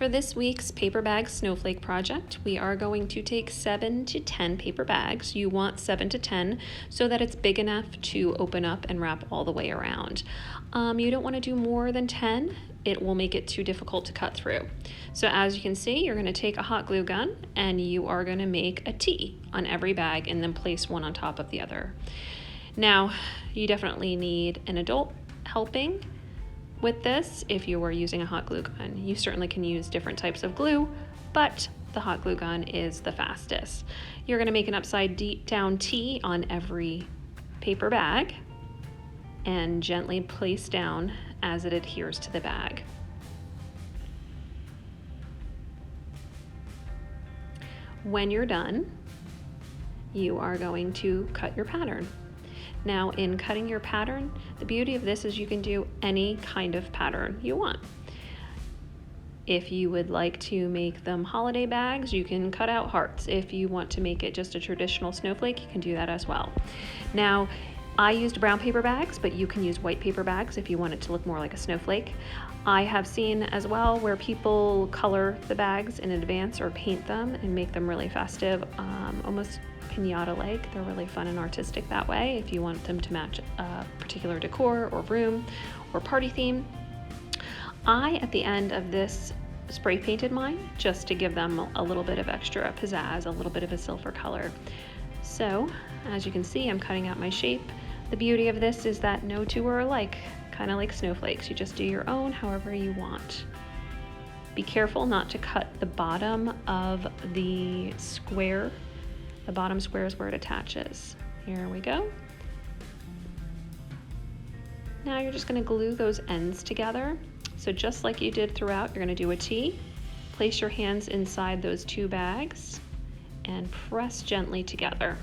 For this week's paper bag snowflake project, we are going to take 7 to 10 paper bags. You want 7 to 10 so that it's big enough to open up and wrap all the way around. You don't want to do more than 10. It will make it too difficult to cut through. So as you can see, you're going to take a hot glue gun and you are going to make a T on every bag and then place one on top of the other. Now, you definitely need an adult helping with this. If you are using a hot glue gun, you certainly can use different types of glue, but the hot glue gun is the fastest. You're going to make an upside down T on every paper bag and gently place down as it adheres to the bag. When you're done, you are going to cut your pattern. Now, in cutting your pattern, the beauty of this is you can do any kind of pattern you want. If you would like to make them holiday bags, you can cut out hearts. If you want to make it just a traditional snowflake, you can do that as well. Now, I used brown paper bags, but you can use white paper bags if you want it to look more like a snowflake. I have seen as well where people color the bags in advance or paint them and make them really festive, almost pinata-like. They're really fun and artistic that way if you want them to match a particular decor or room or party theme. I, at the end of this, spray painted mine just to give them a little bit of extra pizzazz, a little bit of a silver color. So, as you can see, I'm cutting out my shape. The beauty of this is that no two are alike, kind of like snowflakes. You just do your own however you want. Be careful not to cut the bottom of the square. The bottom square is where it attaches. Here we go. Now you're just going to glue those ends together. So just like you did throughout, you're going to do a T. Place your hands inside those two bags and press gently together.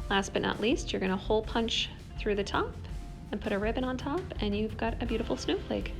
Last but not least, you're going to hole punch through the top and put a ribbon on top, and you've got a beautiful snowflake.